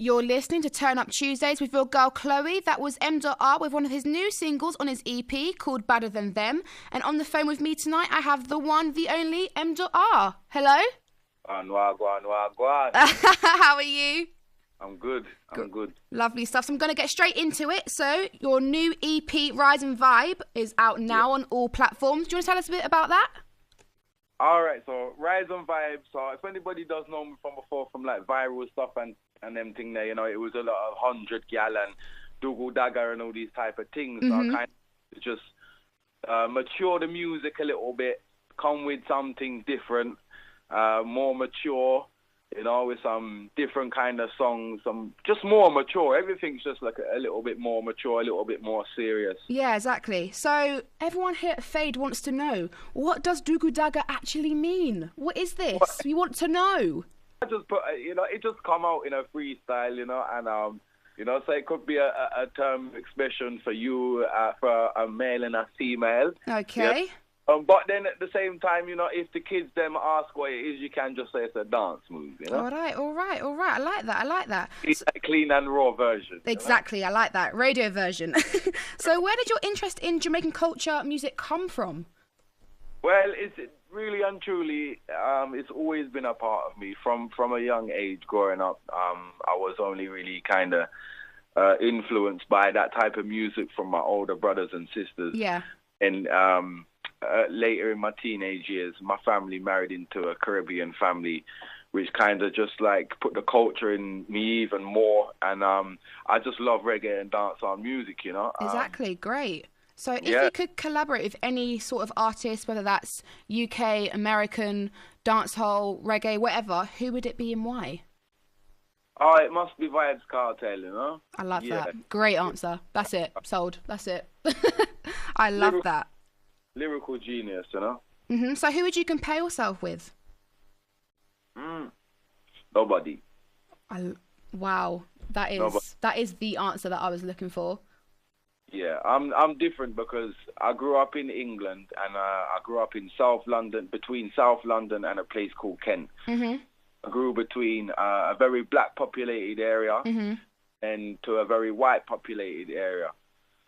You're listening to Turn Up Tuesdays with your girl Chloe. That was MDotR with one of his new singles on his EP called Better Than Them. And on the phone with me tonight, I have the one, the only MDotR. Hello? How are you? I'm good. I'm good. Lovely stuff. So I'm going to get straight into it. So your new EP, Rise and Vibe, is out now on all platforms. Do you want to tell us a bit about that? All right, so Rise and Vibe. So if anybody does know me from before, from like viral stuff and them thing there, you know, it was a lot of 100 gal and Dougal Dagger and all these type of things. So I kind of just mature the music a little bit, come with something different, more mature, you know, with some different kind of songs, some just more mature. Everything's just like a little bit more mature, a little bit more serious. Yeah, exactly. So everyone here at Fade wants to know, what does Dougal Dagger actually mean? What is this? We want to know. I just put, you know, it just come out in a freestyle, you know, and you know, so it could be a term expression for you, for a male and a female. Okay. Yeah. But then at the same time, you know, if the kids them ask what it is, you can just say it's a dance move, you know? All right. I like that. It's a clean and raw version. Exactly, you know? I like that. Radio version. So where did your interest in Jamaican culture music come from? Well, it's really and truly, it's always been a part of me. From a young age growing up, I was only really kind of influenced by that type of music from my older brothers and sisters. Yeah. And later in my teenage years, my family married into a Caribbean family, which kind of just like put the culture in me even more. And I just love reggae and dancehall music, you know. Exactly, great. So if you could collaborate with any sort of artist, whether that's UK, American, dancehall, reggae, whatever, who would it be and why? Oh, it must be Vibes Cartel, you know. I love that. Great answer. That's it. Sold. That's it. I love that. Lyrical genius, you know. So who would you compare yourself with? Nobody. Wow. That is the answer that I was looking for. Yeah, I'm different because I grew up in England and I grew up in South London, between South London and a place called Kent. I grew between a very black populated area and to a very white populated area.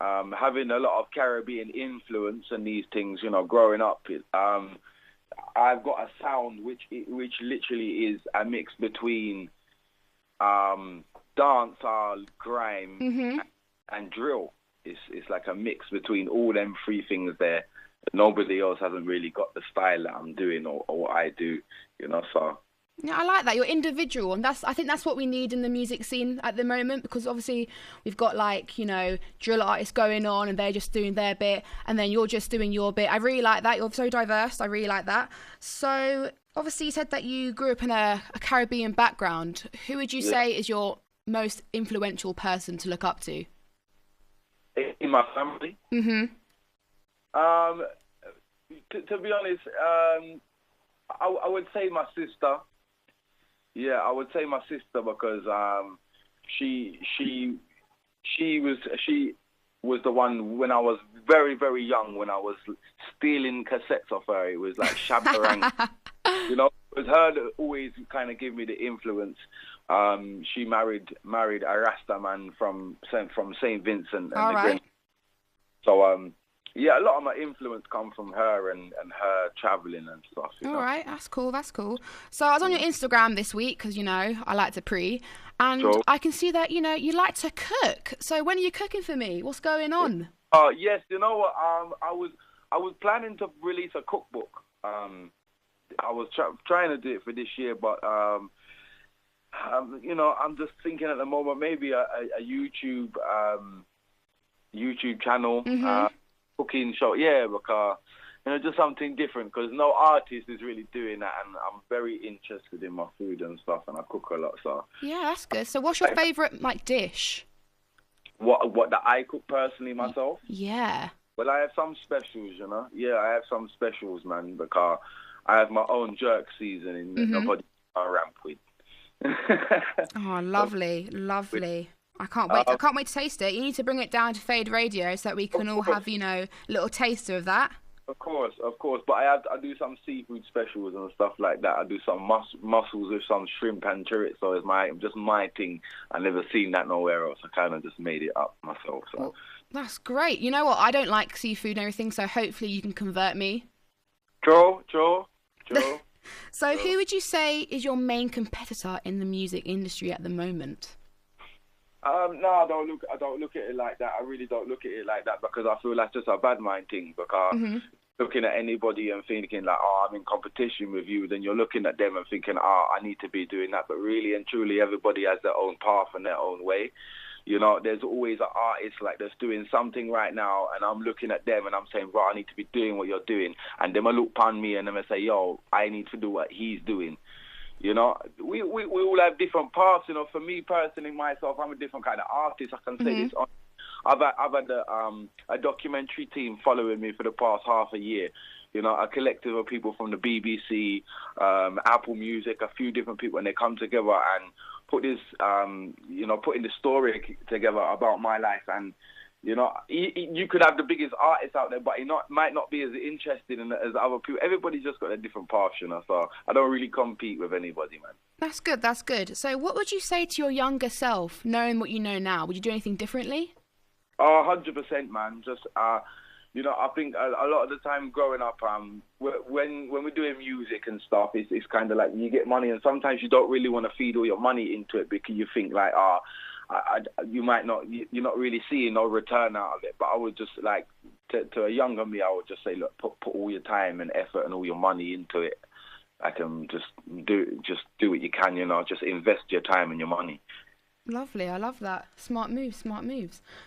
Having a lot of Caribbean influence and these things, you know, growing up, I've got a sound which literally is a mix between dancehall, grime, and drill. It's like a mix between all them three things there. Nobody else hasn't really got the style that I'm doing or what I do, you know, so... Yeah, I like that. You're individual, and I think that's what we need in the music scene at the moment, because obviously we've got, like, you know, drill artists going on and they're just doing their bit, and then you're just doing your bit. I really like that. You're so diverse. I really like that. So obviously you said that you grew up in a Caribbean background. Who would you say is your most influential person to look up to? In my family? To be honest, I would say my sister. Yeah, I would say my sister because she was the one when I was very, very young, when I was stealing cassettes off her. It was like Shabarang. You know, it was her that always kind of gave me the influence. She married a Rasta man from St. Vincent. All right. So yeah, a lot of my influence come from her and her traveling and stuff. You know? All right, that's cool. So I was on your Instagram this week because, you know, I like to and I can see that, you know, you like to cook. So when are you cooking for me? What's going on? Yes, you know what? I was planning to release a cookbook. I was trying to do it for this year, but you know, I'm just thinking at the moment maybe a YouTube channel. Cooking show, because you know, just something different, because no artist is really doing that, and I'm very interested in my food and stuff, and I cook a lot. So yeah, that's good. So what's your favorite like dish? What that I cook personally myself? Yeah. Well, I have some specials, you know. Yeah, I have some specials, man, because I have my own jerk seasoning that nobody can ramp with. Oh, lovely. I can't wait. I can't wait to taste it. You need to bring it down to Fade Radio so that we can all have, you know, a little taster of that. Of course, of course. But I do some seafood specials and stuff like that. I do some mussels with some shrimp and chorizo. Is my thing. I never seen that nowhere else. I kind of just made it up myself. So. Well, that's great. You know what? I don't like seafood and everything, so hopefully you can convert me. Joe. So who would you say is your main competitor in the music industry at the moment? No, I don't look at it like that. I really don't look at it like that because I feel that's just a bad mind thing. Because looking at anybody and thinking like, oh, I'm in competition with you, then you're looking at them and thinking, oh, I need to be doing that. But really and truly, everybody has their own path and their own way. You know, there's always an artist like that's doing something right now, and I'm looking at them and I'm saying, bro, I need to be doing what you're doing. And then I look upon me and then I say, yo, I need to do what he's doing. You know, we all have different paths. You know, for me personally, myself, I'm a different kind of artist. I can say this. I've had a documentary team following me for the past half a year. You know, a collective of people from the BBC, Apple Music, a few different people, and they come together and put this, putting the story together about my life. And you know, you could have the biggest artist out there, but he might not be as interested in it as other people. Everybody's just got a different path, you know, so I don't really compete with anybody, man. That's good, that's good. So what would you say to your younger self, knowing what you know now? Would you do anything differently? 100%, man. Just, you know, I think a lot of the time growing up, when we're doing music and stuff, it's kind of like you get money, and sometimes you don't really want to feed all your money into it because you think like, you're not really seeing no return out of it. But I would just like to a younger me, I would just say, look, put all your time and effort and all your money into it. Like, just do what you can, you know, just invest your time and your money. Lovely, I love that. Smart moves.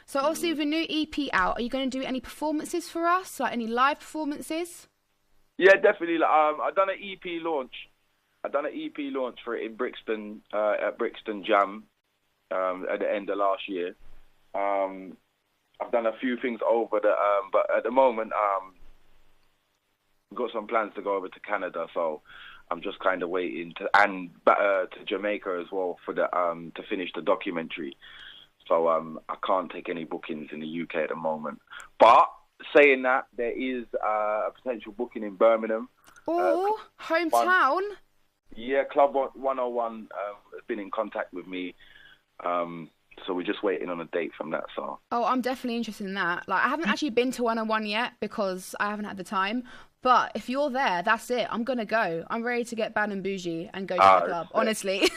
So obviously with a new EP out, are you going to do any performances for us, like any live performances? Yeah, definitely. I've done an EP launch. For it in Brixton, at Brixton Jam. At the end of last year. I've done a few things over but at the moment, I've got some plans to go over to Canada, so I'm just kind of waiting to Jamaica as well for to finish the documentary. So I can't take any bookings in the UK at the moment. But saying that, there is a potential booking in Birmingham. Oh, hometown. Yeah, Club 101 has been in contact with me. So we're just waiting on a date from that. So. Oh, I'm definitely interested in that. Like, I haven't actually been to 101 yet because I haven't had the time. But if you're there, that's it. I'm going to go. I'm ready to get bad and bougie and go to the club, honestly.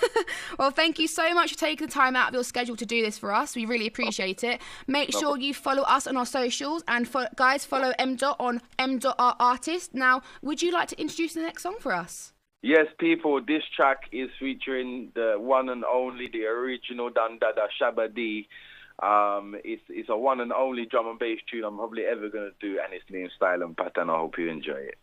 Well, thank you so much for taking the time out of your schedule to do this for us. We really appreciate it. Make sure you follow us on our socials. And guys, follow MDot on MDotR Artist. Now, would you like to introduce the next song for us? Yes, people, this track is featuring the one and only, the original Dandada Shabba D. It's a one and only drum and bass tune I'm probably ever going to do, and it's named Style and Pattern. I hope you enjoy it.